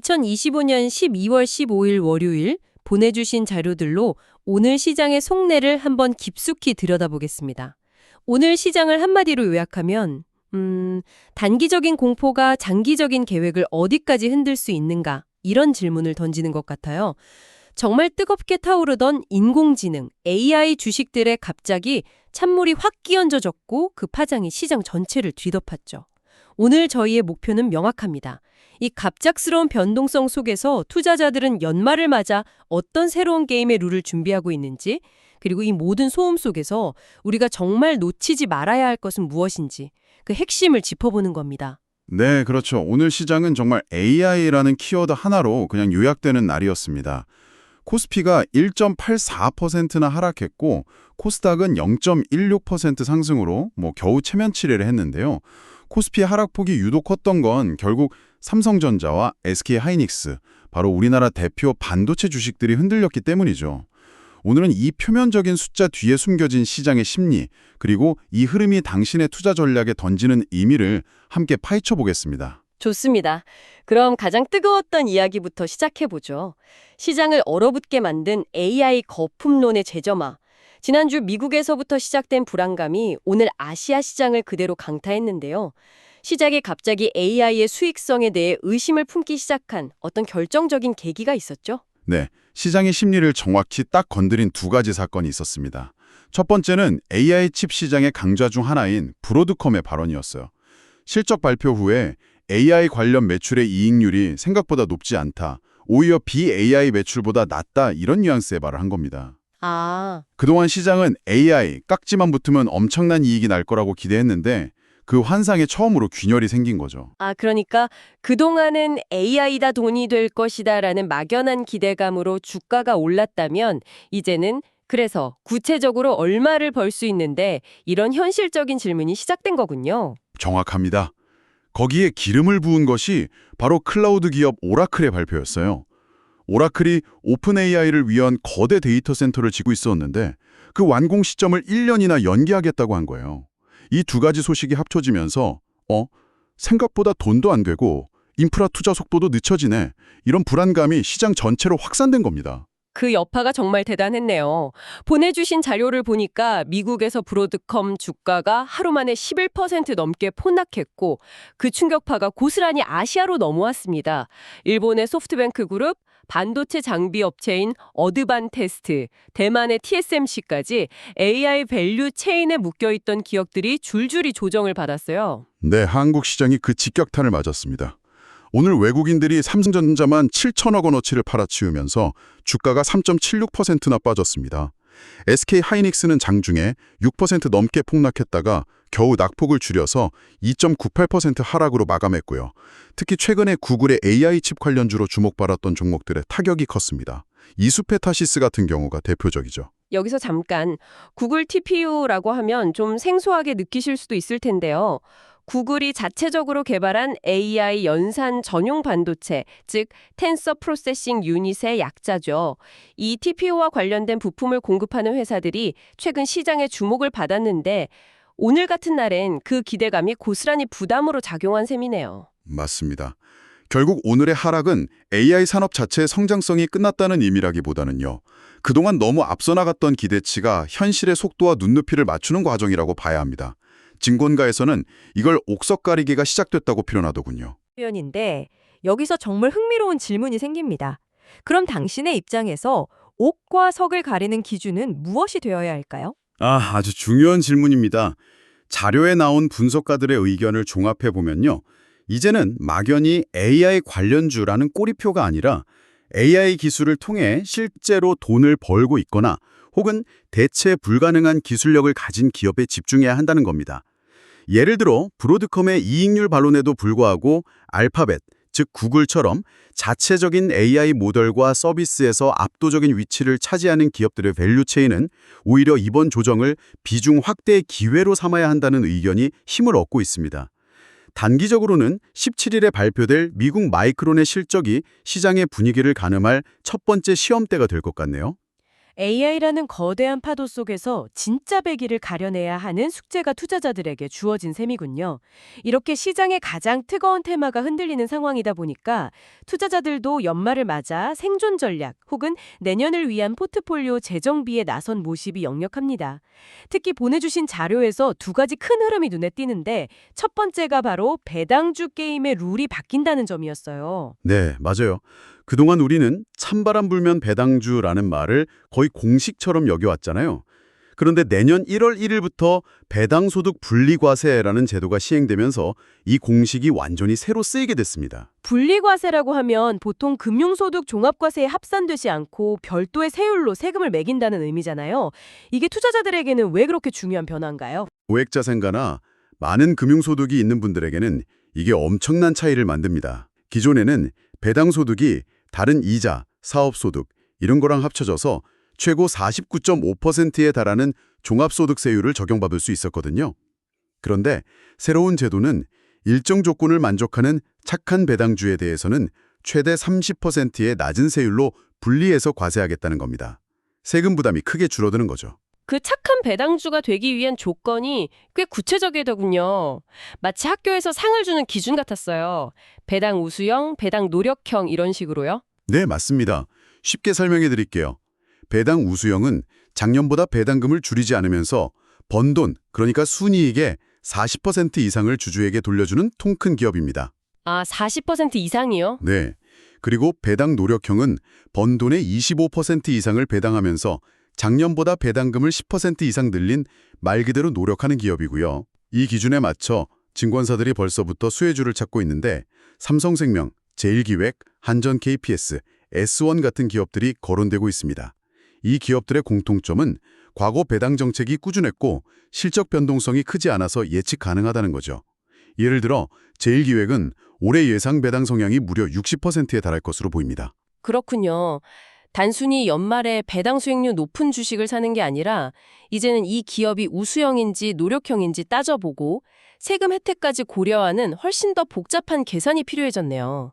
2025년 12월 15일 월요일 보내주신 자료들로 오늘 시장의 속내를 한번 깊숙이 들여다보겠습니다. 오늘 시장을 한마디로 요약하면 단기적인 공포가 장기적인 계획을 어디까지 흔들 수 있는가 이런 질문을 던지는 것 같아요. 정말 뜨겁게 타오르던 인공지능, AI 주식들에 갑자기 찬물이 확 끼얹어졌고 그 파장이 시장 전체를 뒤덮었죠. 오늘 저희의 목표는 명확합니다. 이 갑작스러운 변동성 속에서 투자자들은 연말을 맞아 어떤 새로운 게임의 룰을 준비하고 있는지, 그리고 이 모든 소음 속에서 우리가 정말 놓치지 말아야 할 것은 무엇인지 그 핵심을 짚어보는 겁니다. 네, 그렇죠. 오늘 시장은 정말 AI라는 키워드 하나로 그냥 요약되는 날이었습니다. 코스피가 1.84%나 하락했고 코스닥은 0.16% 상승으로 겨우 체면치레를 했는데요. 코스피 하락폭이 유독 컸던 건 결국 삼성전자와 SK하이닉스, 바로 우리나라 대표 반도체 주식들이 흔들렸기 때문이죠. 오늘은 이 표면적인 숫자 뒤에 숨겨진 시장의 심리, 그리고 이 흐름이 당신의 투자 전략에 던지는 의미를 함께 파헤쳐 보겠습니다. 좋습니다. 그럼 가장 뜨거웠던 이야기부터 시작해보죠. 시장을 얼어붙게 만든 AI 거품론의 재점화. 지난주 미국에서부터 시작된 불안감이 오늘 아시아 시장을 그대로 강타했는데요. 시장이 갑자기 AI의 수익성에 대해 의심을 품기 시작한 어떤 결정적인 계기가 있었죠? 네, 시장의 심리를 정확히 딱 건드린 두 가지 사건이 있었습니다. 첫 번째는 AI 칩 시장의 강자 중 하나인 브로드컴의 발언이었어요. 실적 발표 후에 AI 관련 매출의 이익률이 생각보다 높지 않다, 오히려 BAI 매출보다 낮다, 이런 뉘앙스의 말을 한 겁니다. 그동안 시장은 AI, 깍지만 붙으면 엄청난 이익이 날 거라고 기대했는데 그 환상에 처음으로 균열이 생긴 거죠. 그러니까 그동안은 AI다 돈이 될 것이다라는 막연한 기대감으로 주가가 올랐다면 이제는 그래서 구체적으로 얼마를 벌 수 있는데 이런 현실적인 질문이 시작된 거군요. 정확합니다. 거기에 기름을 부은 것이 바로 클라우드 기업 오라클의 발표였어요. 오라클이 오픈 AI를 위한 거대 데이터 센터를 지고 있었는데 그 완공 시점을 1년이나 연기하겠다고 한 거예요. 이 두 가지 소식이 합쳐지면서 생각보다 돈도 안 되고 인프라 투자 속도도 늦춰지네, 이런 불안감이 시장 전체로 확산된 겁니다. 그 여파가 정말 대단했네요. 보내주신 자료를 보니까 미국에서 브로드컴 주가가 하루 만에 11% 넘게 폭락했고 그 충격파가 고스란히 아시아로 넘어왔습니다. 일본의 소프트뱅크 그룹, 반도체 장비 업체인 어드반테스트, 대만의 TSMC까지 AI 밸류 체인에 묶여있던 기업들이 줄줄이 조정을 받았어요. 네, 한국 시장이 그 직격탄을 맞았습니다. 오늘 외국인들이 삼성전자만 7천억 원어치를 팔아치우면서 주가가 3.76%나 빠졌습니다. SK하이닉스는 장중에 6% 넘게 폭락했다가 겨우 낙폭을 줄여서 2.98% 하락으로 마감했고요. 특히 최근에 구글의 AI 칩 관련주로 주목받았던 종목들의 타격이 컸습니다. 이수페타시스 같은 경우가 대표적이죠. 여기서 잠깐 구글 TPU라고 하면 좀 생소하게 느끼실 수도 있을 텐데요. 구글이 자체적으로 개발한 AI 연산 전용 반도체, 즉 텐서 프로세싱 유닛의 약자죠. 이 TPU와 관련된 부품을 공급하는 회사들이 최근 시장의 주목을 받았는데 오늘 같은 날엔 그 기대감이 고스란히 부담으로 작용한 셈이네요. 맞습니다. 결국 오늘의 하락은 AI 산업 자체의 성장성이 끝났다는 의미라기보다는요, 그동안 너무 앞서 나갔던 기대치가 현실의 속도와 눈높이를 맞추는 과정이라고 봐야 합니다. 증권가에서는 이걸 옥석 가리기가 시작됐다고 표현하더군요. 표현인데 여기서 정말 흥미로운 질문이 생깁니다. 그럼 당신의 입장에서 옥과 석을 가리는 기준은 무엇이 되어야 할까요? 아주 중요한 질문입니다. 자료에 나온 분석가들의 의견을 종합해보면요, 이제는 막연히 AI 관련주라는 꼬리표가 아니라 AI 기술을 통해 실제로 돈을 벌고 있거나 혹은 대체 불가능한 기술력을 가진 기업에 집중해야 한다는 겁니다. 예를 들어 브로드컴의 이익률 반론에도 불구하고 알파벳, 즉 구글처럼 자체적인 AI 모델과 서비스에서 압도적인 위치를 차지하는 기업들의 밸류 체인은 오히려 이번 조정을 비중 확대의 기회로 삼아야 한다는 의견이 힘을 얻고 있습니다. 단기적으로는 17일에 발표될 미국 마이크론의 실적이 시장의 분위기를 가늠할 첫 번째 시험대가 될 것 같네요. AI라는 거대한 파도 속에서 진짜 배기를 가려내야 하는 숙제가 투자자들에게 주어진 셈이군요. 이렇게 시장의 가장 뜨거운 테마가 흔들리는 상황이다 보니까 투자자들도 연말을 맞아 생존 전략 혹은 내년을 위한 포트폴리오 재정비에 나선 모습이 역력합니다. 특히 보내주신 자료에서 두 가지 큰 흐름이 눈에 띄는데 첫 번째가 바로 배당주 게임의 룰이 바뀐다는 점이었어요. 네, 맞아요. 그동안 우리는 찬바람 불면 배당주라는 말을 거의 공식처럼 여겨왔잖아요. 그런데 내년 1월 1일부터 배당소득 분리과세라는 제도가 시행되면서 이 공식이 완전히 새로 쓰이게 됐습니다. 분리과세라고 하면 보통 금융소득 종합과세에 합산되지 않고 별도의 세율로 세금을 매긴다는 의미잖아요. 이게 투자자들에게는 왜 그렇게 중요한 변화인가요? 고액자산가나 많은 금융소득이 있는 분들에게는 이게 엄청난 차이를 만듭니다. 기존에는 배당소득이 다른 이자, 사업소득 이런 거랑 합쳐져서 최고 49.5%에 달하는 종합소득세율을 적용받을 수 있었거든요. 그런데 새로운 제도는 일정 조건을 만족하는 착한 배당주에 대해서는 최대 30%의 낮은 세율로 분리해서 과세하겠다는 겁니다. 세금 부담이 크게 줄어드는 거죠. 그 착한 배당주가 되기 위한 조건이 꽤 구체적이더군요. 마치 학교에서 상을 주는 기준 같았어요. 배당 우수형, 배당 노력형 이런 식으로요. 네, 맞습니다. 쉽게 설명해 드릴게요. 배당 우수형은 작년보다 배당금을 줄이지 않으면서 번 돈, 그러니까 순이익의 40% 이상을 주주에게 돌려주는 통 큰 기업입니다. 아, 40% 이상이요? 네. 그리고 배당 노력형은 번 돈의 25% 이상을 배당하면서 작년보다 배당금을 10% 이상 늘린 말 그대로 노력하는 기업이고요. 이 기준에 맞춰 증권사들이 벌써부터 수혜주를 찾고 있는데 삼성생명, 제일기획, 한전 KPS, S1 같은 기업들이 거론되고 있습니다. 이 기업들의 공통점은 과거 배당 정책이 꾸준했고 실적 변동성이 크지 않아서 예측 가능하다는 거죠. 예를 들어 제일기획은 올해 예상 배당 성향이 무려 60%에 달할 것으로 보입니다. 그렇군요. 단순히 연말에 배당 수익률 높은 주식을 사는 게 아니라 이제는 이 기업이 우수형인지 노력형인지 따져보고 세금 혜택까지 고려하는 훨씬 더 복잡한 계산이 필요해졌네요.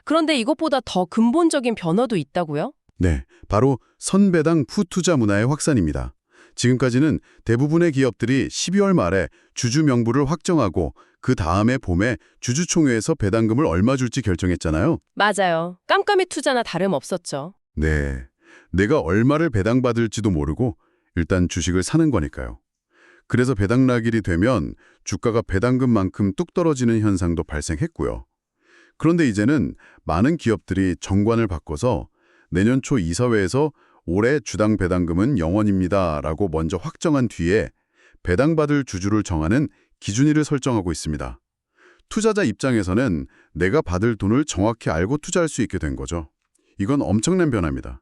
그런데 이것보다 더 근본적인 변화도 있다고요? 네, 바로 선배당 푸투자 문화의 확산입니다. 지금까지는 대부분의 기업들이 12월 말에 주주 명부를 확정하고 그 다음에 봄에 주주총회에서 배당금을 얼마 줄지 결정했잖아요. 맞아요. 깜깜이 투자나 다름없었죠. 네, 내가 얼마를 배당받을지도 모르고 일단 주식을 사는 거니까요. 그래서 배당락일이 되면 주가가 배당금만큼 뚝 떨어지는 현상도 발생했고요. 그런데 이제는 많은 기업들이 정관을 바꿔서 내년 초 이사회에서 올해 주당 배당금은 0원입니다라고 먼저 확정한 뒤에 배당받을 주주를 정하는 기준일을 설정하고 있습니다. 투자자 입장에서는 내가 받을 돈을 정확히 알고 투자할 수 있게 된 거죠. 이건 엄청난 변화입니다.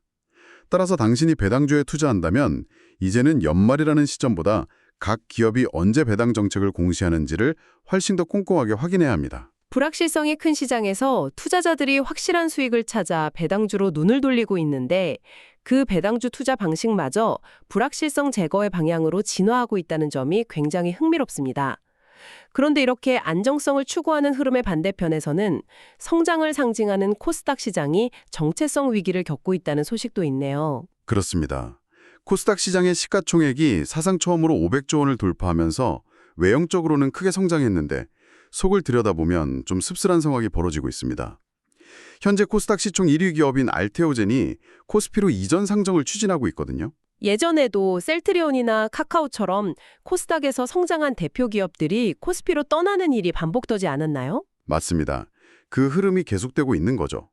따라서 당신이 배당주에 투자한다면 이제는 연말이라는 시점보다 각 기업이 언제 배당 정책을 공시하는지를 훨씬 더 꼼꼼하게 확인해야 합니다. 불확실성이 큰 시장에서 투자자들이 확실한 수익을 찾아 배당주로 눈을 돌리고 있는데 그 배당주 투자 방식마저 불확실성 제거의 방향으로 진화하고 있다는 점이 굉장히 흥미롭습니다. 그런데 이렇게 안정성을 추구하는 흐름의 반대편에서는 성장을 상징하는 코스닥 시장이 정체성 위기를 겪고 있다는 소식도 있네요. 그렇습니다. 코스닥 시장의 시가총액이 사상 처음으로 500조 원을 돌파하면서 외형적으로는 크게 성장했는데 속을 들여다보면 좀 씁쓸한 상황이 벌어지고 있습니다. 현재 코스닥 시총 1위 기업인 알테오젠이 코스피로 이전 상정을 추진하고 있거든요. 예전에도 셀트리온이나 카카오처럼 코스닥에서 성장한 대표 기업들이 코스피로 떠나는 일이 반복되지 않았나요? 맞습니다. 그 흐름이 계속되고 있는 거죠.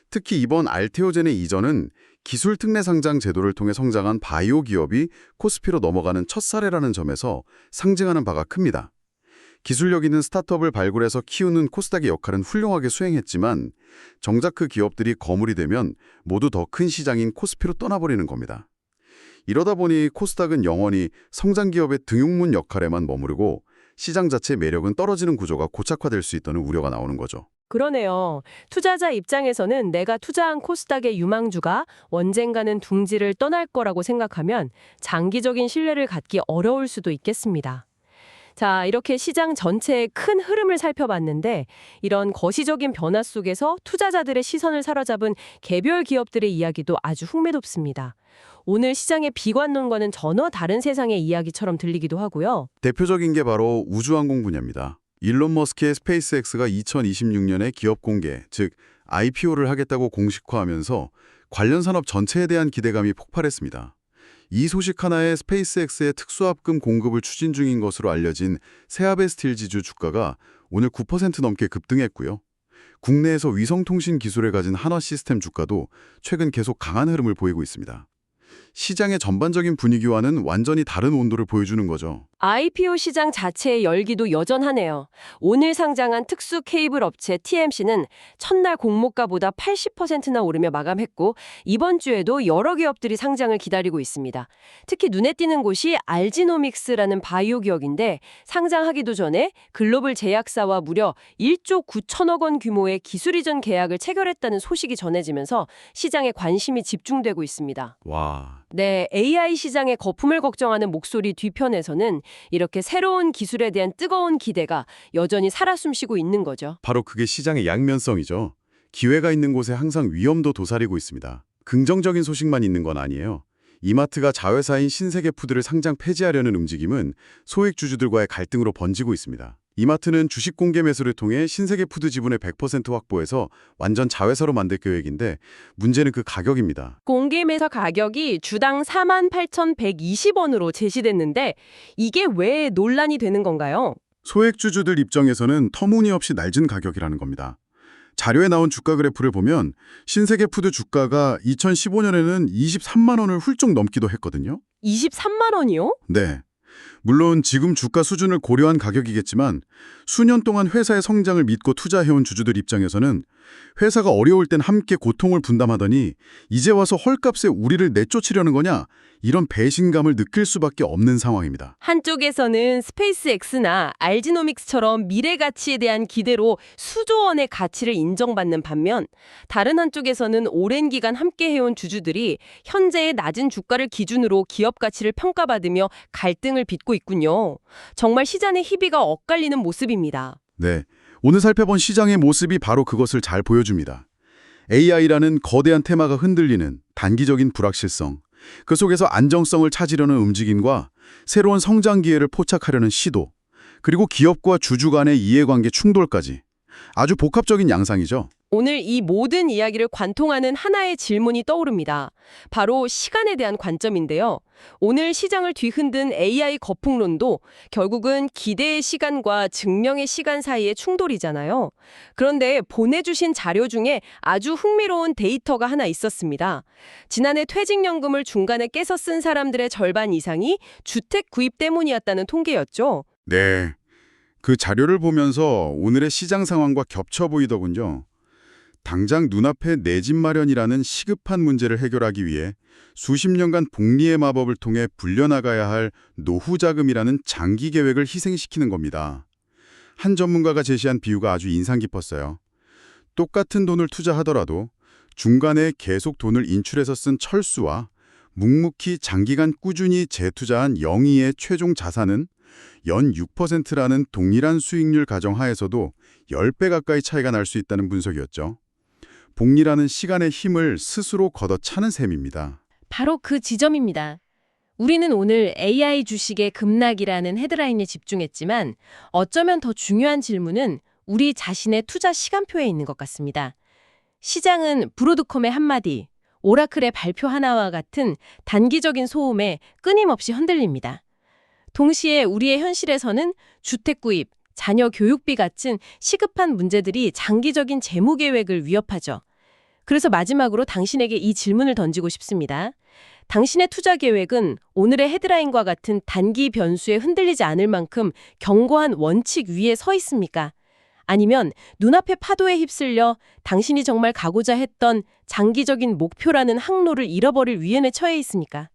특히 이번 알테오젠의 이전은 기술 특례 상장 제도를 통해 성장한 바이오 기업이 코스피로 넘어가는 첫 사례라는 점에서 상징하는 바가 큽니다. 기술력 있는 스타트업을 발굴해서 키우는 코스닥의 역할은 훌륭하게 수행했지만 정작 그 기업들이 거물이 되면 모두 더 큰 시장인 코스피로 떠나버리는 겁니다. 이러다 보니 코스닥은 영원히 성장 기업의 등용문 역할에만 머무르고 시장 자체의 매력은 떨어지는 구조가 고착화될 수 있다는 우려가 나오는 거죠. 그러네요. 투자자 입장에서는 내가 투자한 코스닥의 유망주가 언젠가는 둥지를 떠날 거라고 생각하면 장기적인 신뢰를 갖기 어려울 수도 있겠습니다. 자, 이렇게 시장 전체의 큰 흐름을 살펴봤는데 이런 거시적인 변화 속에서 투자자들의 시선을 사로잡은 개별 기업들의 이야기도 아주 흥미롭습니다. 오늘 시장의 비관론과는 전혀 다른 세상의 이야기처럼 들리기도 하고요. 대표적인 게 바로 우주항공 분야입니다. 일론 머스크의 스페이스X가 2026년에 기업 공개, 즉 IPO를 하겠다고 공식화하면서 관련 산업 전체에 대한 기대감이 폭발했습니다. 이 소식 하나에 스페이스X의 특수합금 공급을 추진 중인 것으로 알려진 세아베 스틸 지주 주가가 오늘 9% 넘게 급등했고요. 국내에서 위성통신 기술을 가진 한화시스템 주가도 최근 계속 강한 흐름을 보이고 있습니다. 시장의 전반적인 분위기와는 완전히 다른 온도를 보여주는 거죠. IPO 시장 자체의 열기도 여전하네요. 오늘 상장한 특수 케이블 업체 TMC는 첫날 공모가보다 80%나 오르며 마감했고 이번 주에도 여러 기업들이 상장을 기다리고 있습니다. 특히 눈에 띄는 곳이 알지노믹스라는 바이오 기업인데 상장하기도 전에 글로벌 제약사와 무려 1조 9천억 원 규모의 기술 이전 계약을 체결했다는 소식이 전해지면서 시장에 관심이 집중되고 있습니다. 와, 네, AI 시장의 거품을 걱정하는 목소리 뒤편에서는 이렇게 새로운 기술에 대한 뜨거운 기대가 여전히 살아 숨쉬고 있는 거죠. 바로 그게 시장의 양면성이죠. 기회가 있는 곳에 항상 위험도 도사리고 있습니다. 긍정적인 소식만 있는 건 아니에요. 이마트가 자회사인 신세계푸드를 상장 폐지하려는 움직임은 소액주주들과의 갈등으로 번지고 있습니다. 이마트는 주식 공개 매수를 통해 신세계푸드 지분의 100% 확보해서 완전 자회사로 만들 계획인데 문제는 그 가격입니다. 공개 매수 가격이 주당 48,120원으로 제시됐는데 이게 왜 논란이 되는 건가요? 소액주주들 입장에서는 터무니없이 낮은 가격이라는 겁니다. 자료에 나온 주가 그래프를 보면 신세계푸드 주가가 2015년에는 23만 원을 훌쩍 넘기도 했거든요. 23만 원이요? 네. 물론 지금 주가 수준을 고려한 가격이겠지만 수년 동안 회사의 성장을 믿고 투자해온 주주들 입장에서는 회사가 어려울 땐 함께 고통을 분담하더니 이제 와서 헐값에 우리를 내쫓으려는 거냐, 이런 배신감을 느낄 수밖에 없는 상황입니다. 한쪽에서는 스페이스X나 알지노믹스처럼 미래 가치에 대한 기대로 수조 원의 가치를 인정받는 반면 다른 한쪽에서는 오랜 기간 함께 해온 주주들이 현재의 낮은 주가를 기준으로 기업 가치를 평가받으며 갈등을 빚고 있군요. 정말 시장의 희비가 엇갈리는 모습입니다. 네, 오늘 살펴본 시장의 모습이 바로 그것을 잘 보여줍니다. AI라는 거대한 테마가 흔들리는 단기적인 불확실성, 그 속에서 안정성을 찾으려는 움직임과 새로운 성장 기회를 포착하려는 시도, 그리고 기업과 주주 간의 이해관계 충돌까지 아주 복합적인 양상이죠. 오늘 이 모든 이야기를 관통하는 하나의 질문이 떠오릅니다. 바로 시간에 대한 관점인데요. 오늘 시장을 뒤흔든 AI 거품론도 결국은 기대의 시간과 증명의 시간 사이의 충돌이잖아요. 그런데 보내주신 자료 중에 아주 흥미로운 데이터가 하나 있었습니다. 지난해 퇴직연금을 중간에 깨서 쓴 사람들의 절반 이상이 주택 구입 때문이었다는 통계였죠. 네, 그 자료를 보면서 오늘의 시장 상황과 겹쳐 보이더군요. 당장 눈앞에 내 집 마련이라는 시급한 문제를 해결하기 위해 수십 년간 복리의 마법을 통해 불려나가야 할 노후 자금이라는 장기 계획을 희생시키는 겁니다. 한 전문가가 제시한 비유가 아주 인상 깊었어요. 똑같은 돈을 투자하더라도 중간에 계속 돈을 인출해서 쓴 철수와 묵묵히 장기간 꾸준히 재투자한 영위의 최종 자산은 연 6%라는 동일한 수익률 가정하에서도 10배 가까이 차이가 날 수 있다는 분석이었죠. 복리라는 시간의 힘을 스스로 걷어차는 셈입니다. 바로 그 지점입니다. 우리는 오늘 AI 주식의 급락이라는 헤드라인에 집중했지만 어쩌면 더 중요한 질문은 우리 자신의 투자 시간표에 있는 것 같습니다. 시장은 브로드컴의 한마디, 오라클의 발표 하나와 같은 단기적인 소음에 끊임없이 흔들립니다. 동시에 우리의 현실에서는 주택 구입, 자녀 교육비 같은 시급한 문제들이 장기적인 재무 계획을 위협하죠. 그래서 마지막으로 당신에게 이 질문을 던지고 싶습니다. 당신의 투자 계획은 오늘의 헤드라인과 같은 단기 변수에 흔들리지 않을 만큼 견고한 원칙 위에 서 있습니까? 아니면 눈앞의 파도에 휩쓸려 당신이 정말 가고자 했던 장기적인 목표라는 항로를 잃어버릴 위험에 처해 있습니까?